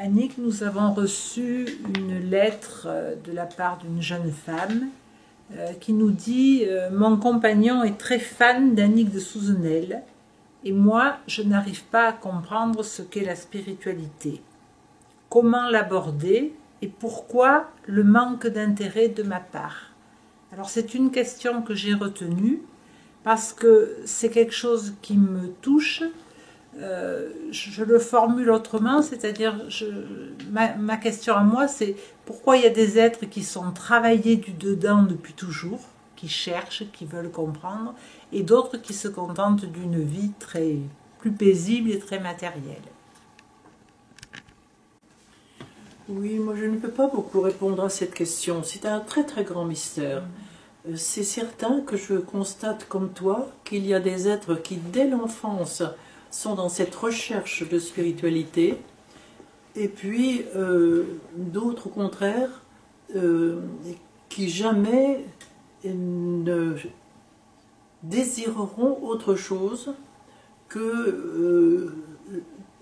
Annick, nous avons reçu une lettre de la part d'une jeune femme qui nous dit « Mon compagnon est très fan d'Annick de Souzenel et moi, je n'arrive pas à comprendre ce qu'est la spiritualité. Comment l'aborder et pourquoi le manque d'intérêt de ma part ?» Alors c'est une question que j'ai retenue parce que c'est quelque chose qui me touche. Je le formule autrement, c'est-à-dire ma question à moi c'est pourquoi il y a des êtres qui sont travaillés du dedans depuis toujours, qui cherchent, qui veulent comprendre, et d'autres qui se contentent d'une vie plus paisible et très matérielle. Oui, moi je ne peux pas beaucoup répondre à cette question, c'est un très très grand mystère. C'est certain que je constate comme toi qu'il y a des êtres qui dès l'enfance sont dans cette recherche de spiritualité, et puis d'autres au contraire qui jamais ne désireront autre chose que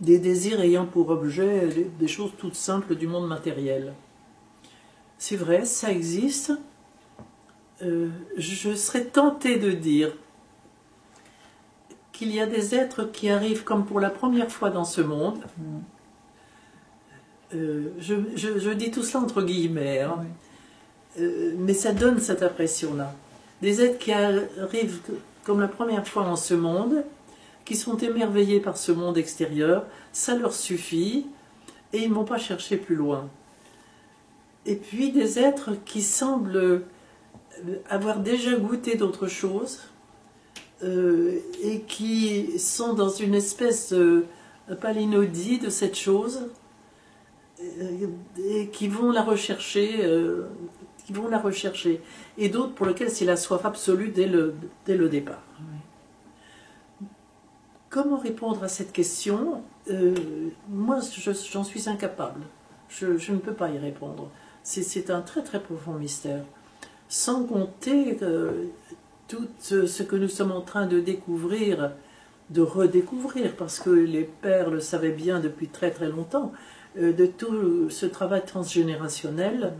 des désirs ayant pour objet des choses toutes simples du monde matériel. C'est vrai, ça existe. Je serais tentée de dire qu'il y a des êtres qui arrivent comme pour la première fois dans ce monde. Je dis tout cela entre guillemets, hein. Mais ça donne cette impression-là. Des êtres qui arrivent comme la première fois dans ce monde, qui sont émerveillés par ce monde extérieur, ça leur suffit, et ils ne vont pas chercher plus loin. Et puis des êtres qui semblent avoir déjà goûté d'autres choses, et qui sont dans une espèce de palinodie de cette chose, et qui vont la rechercher, et d'autres pour lesquels c'est la soif absolue dès le départ. Comment répondre à cette question? Moi, j'en suis incapable. Je ne peux pas y répondre. C'est un très très profond mystère. Sans compter tout ce que nous sommes en train de découvrir, de redécouvrir, parce que les pères le savaient bien depuis très très longtemps, de tout ce travail transgénérationnel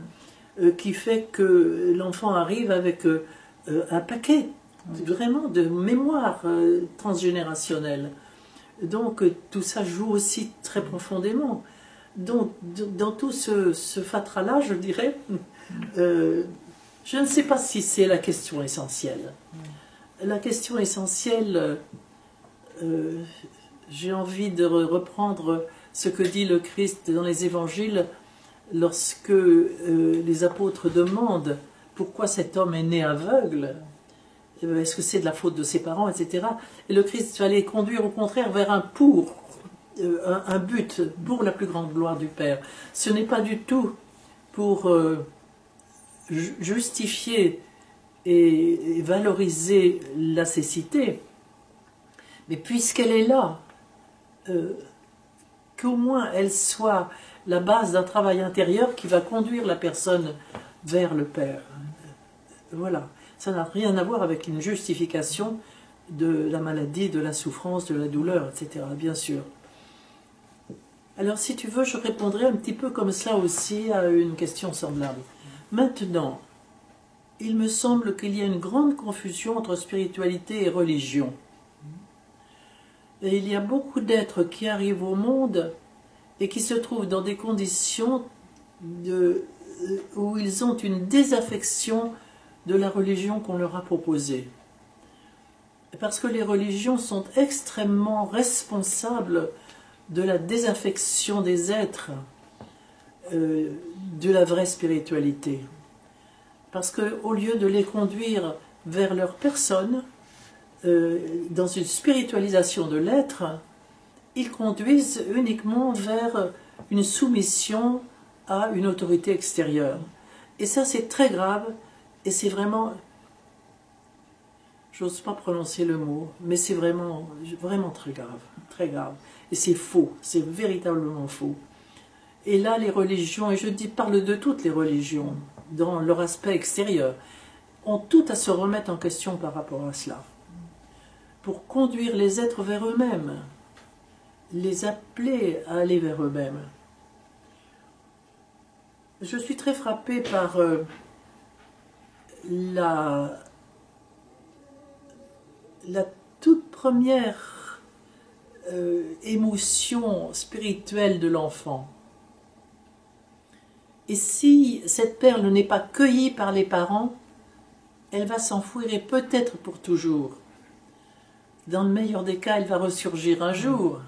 qui fait que l'enfant arrive avec un paquet vraiment de mémoire transgénérationnelle. Donc tout ça joue aussi très profondément. Donc dans tout ce fatras-là, je dirais, je ne sais pas si c'est la question essentielle. La question essentielle, j'ai envie de reprendre ce que dit le Christ dans les évangiles lorsque les apôtres demandent pourquoi cet homme est né aveugle, est-ce que c'est de la faute de ses parents, etc. Et le Christ va les conduire au contraire vers un but pour la plus grande gloire du Père. Ce n'est pas du tout pour justifier et valoriser la cécité, mais puisqu'elle est là, qu'au moins elle soit la base d'un travail intérieur qui va conduire la personne vers le Père. Voilà, ça n'a rien à voir avec une justification de la maladie, de la souffrance, de la douleur, etc. Bien sûr. Alors si tu veux, je répondrai un petit peu comme ça aussi à une question semblable. Maintenant, il me semble qu'il y a une grande confusion entre spiritualité et religion. Et il y a beaucoup d'êtres qui arrivent au monde et qui se trouvent dans des conditions où ils ont une désaffection de la religion qu'on leur a proposée. Parce que les religions sont extrêmement responsables de la désaffection des êtres de la vraie spiritualité. Parce qu'au lieu de les conduire vers leur personne, dans une spiritualisation de l'être, ils conduisent uniquement vers une soumission à une autorité extérieure. Et ça, c'est très grave, et c'est vraiment... J'ose pas prononcer le mot, mais c'est vraiment, vraiment très grave, très grave. Et c'est faux, c'est véritablement faux. Et là, les religions, et parle de toutes les religions, dans leur aspect extérieur, ont tout à se remettre en question par rapport à cela. Pour conduire les êtres vers eux-mêmes, les appeler à aller vers eux-mêmes. Je suis très frappée par la, la toute première émotion spirituelle de l'enfant. Et si cette perle n'est pas cueillie par les parents, elle va s'enfouir et peut-être pour toujours. Dans le meilleur des cas, elle va ressurgir un jour.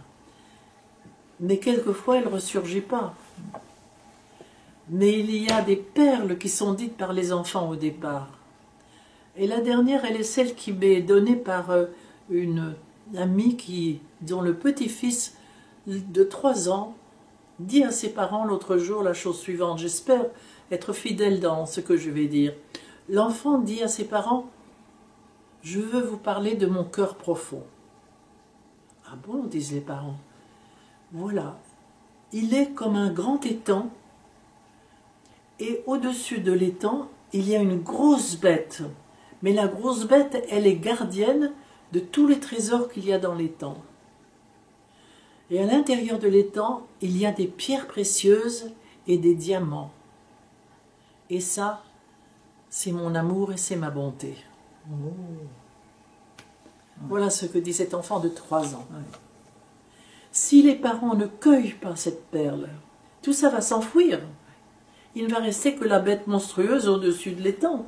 Mais quelquefois, elle ne ressurgit pas. Mais il y a des perles qui sont dites par les enfants au départ. Et la dernière, elle est celle qui m'est donnée par une amie dont le petit-fils de 3 ans dit à ses parents l'autre jour la chose suivante. J'espère être fidèle dans ce que je vais dire. L'enfant dit à ses parents, « Je veux vous parler de mon cœur profond. » Ah bon, disent les parents. Voilà, il est comme un grand étang, et au-dessus de l'étang, il y a une grosse bête. Mais la grosse bête, elle est gardienne de tous les trésors qu'il y a dans l'étang. Et à l'intérieur de l'étang, il y a des pierres précieuses et des diamants. Et ça, c'est mon amour et c'est ma bonté. Oh. Voilà ce que dit cet enfant de 3 ans. Ouais. Si les parents ne cueillent pas cette perle, tout ça va s'enfouir. Il ne va rester que la bête monstrueuse au-dessus de l'étang.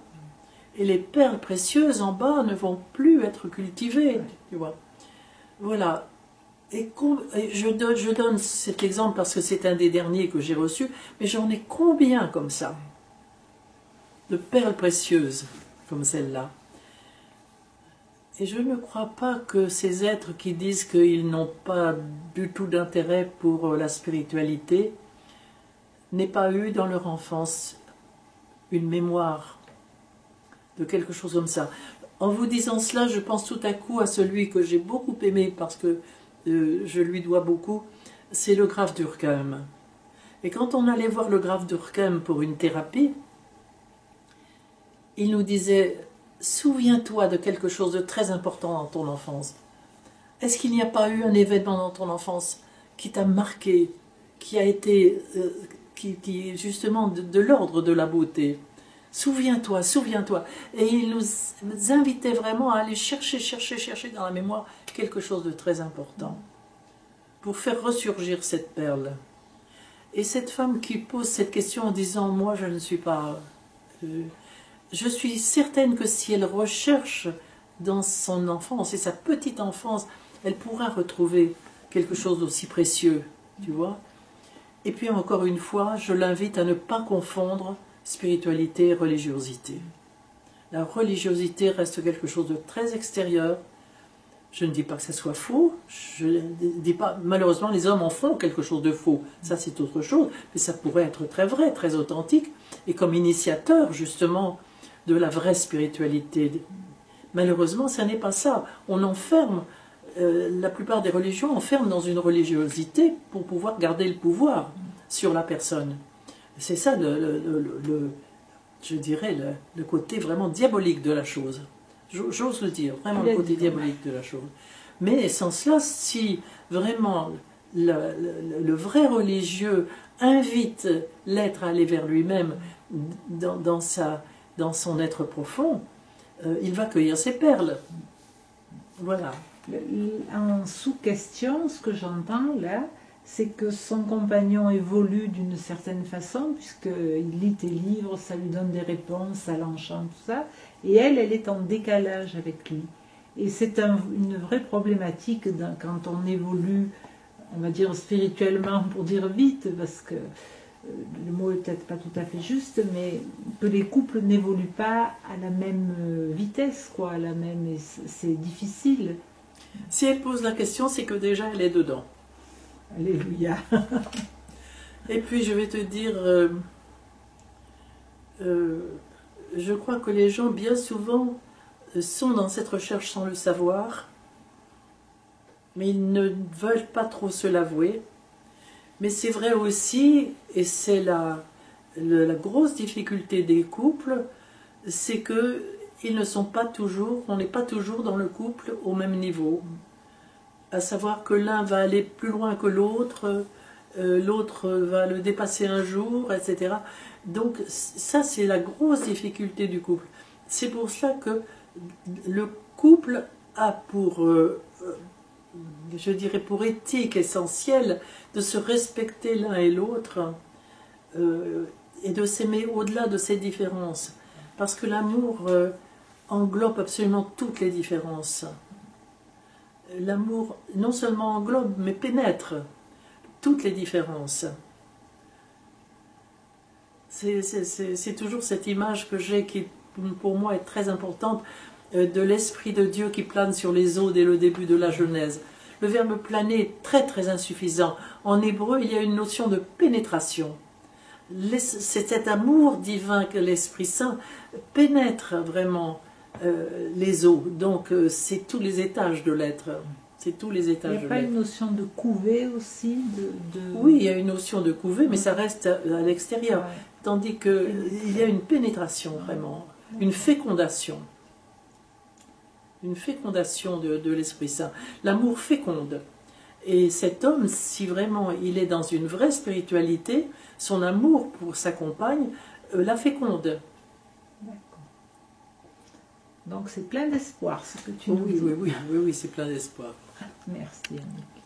Et les perles précieuses en bas ne vont plus être cultivées. Tu vois. Voilà. Et je donne cet exemple parce que c'est un des derniers que j'ai reçu, mais j'en ai combien comme ça? De perles précieuses comme celle-là. Et je ne crois pas que ces êtres qui disent qu'ils n'ont pas du tout d'intérêt pour la spiritualité n'aient pas eu dans leur enfance une mémoire de quelque chose comme ça. En vous disant cela, je pense tout à coup à celui que j'ai beaucoup aimé parce que je lui dois beaucoup, c'est le Graf Durkheim. Et quand on allait voir le Graf Durkheim pour une thérapie, il nous disait... Souviens-toi de quelque chose de très important dans ton enfance. Est-ce qu'il n'y a pas eu un événement dans ton enfance qui t'a marqué, qui a été, qui est justement de l'ordre de la beauté? Souviens-toi, souviens-toi. Et il nous invitait vraiment à aller chercher dans la mémoire quelque chose de très important pour faire ressurgir cette perle. Et cette femme qui pose cette question en disant « Moi, je ne suis pas... je suis certaine que si elle recherche dans son enfance et sa petite enfance, elle pourra retrouver quelque chose d'aussi précieux, tu vois. Et puis encore une fois, je l'invite à ne pas confondre spiritualité et religiosité. La religiosité reste quelque chose de très extérieur. Je ne dis pas que ça soit faux, je ne dis pas, malheureusement les hommes en font quelque chose de faux, ça c'est autre chose, mais ça pourrait être très vrai, très authentique, et comme initiateur justement de la vraie spiritualité. Malheureusement, ça n'est pas ça. On enferme, la plupart des religions enferment dans une religiosité pour pouvoir garder le pouvoir sur la personne. C'est ça, je dirais, le côté vraiment diabolique de la chose. J'ose le dire, vraiment le côté diabolique de la chose. Mais sans cela, si vraiment le vrai religieux invite l'être à aller vers lui-même dans son être profond, il va cueillir ses perles. Voilà. En sous-question, ce que j'entends là, c'est que son compagnon évolue d'une certaine façon, puisqu'il lit tes livres, ça lui donne des réponses, ça l'enchante, tout ça, et elle est en décalage avec lui. Et c'est une vraie problématique quand on évolue, on va dire spirituellement, pour dire vite, parce que le mot est peut-être pas tout à fait juste, mais que les couples n'évoluent pas à la même vitesse, quoi, c'est difficile. Si elle pose la question, c'est que déjà elle est dedans. Alléluia. Et puis je vais te dire, je crois que les gens bien souvent sont dans cette recherche sans le savoir, mais ils ne veulent pas trop se l'avouer. Mais c'est vrai aussi, et c'est la grosse difficulté des couples, c'est que ils ne sont pas toujours, on n'est pas toujours dans le couple au même niveau. À savoir que l'un va aller plus loin que l'autre, l'autre va le dépasser un jour, etc. Donc ça, c'est la grosse difficulté du couple. C'est pour cela que le couple a pour, je dirais, pour éthique essentielle de se respecter l'un et l'autre et de s'aimer au-delà de ces différences. Parce que l'amour englobe absolument toutes les différences. L'amour non seulement englobe, mais pénètre toutes les différences. C'est toujours cette image que j'ai qui, pour moi, est très importante, de l'Esprit de Dieu qui plane sur les eaux dès le début de la Genèse. Le verbe planer est très très insuffisant. En hébreu, il y a une notion de pénétration. C'est cet amour divin que l'Esprit Saint pénètre vraiment les eaux. Donc c'est tous les étages de l'être. C'est tous les étages. Il n'y a pas une notion de couvée aussi Oui, il y a une notion de couvée, mais ça reste à l'extérieur. Ouais. Tandis qu'il y a une pénétration vraiment, une fécondation. Une fécondation de l'Esprit Saint. L'amour féconde. Et cet homme, si vraiment il est dans une vraie spiritualité, son amour pour sa compagne la féconde. D'accord. Donc c'est plein d'espoir ce que tu nous dis. Oui, c'est plein d'espoir. Merci Annick.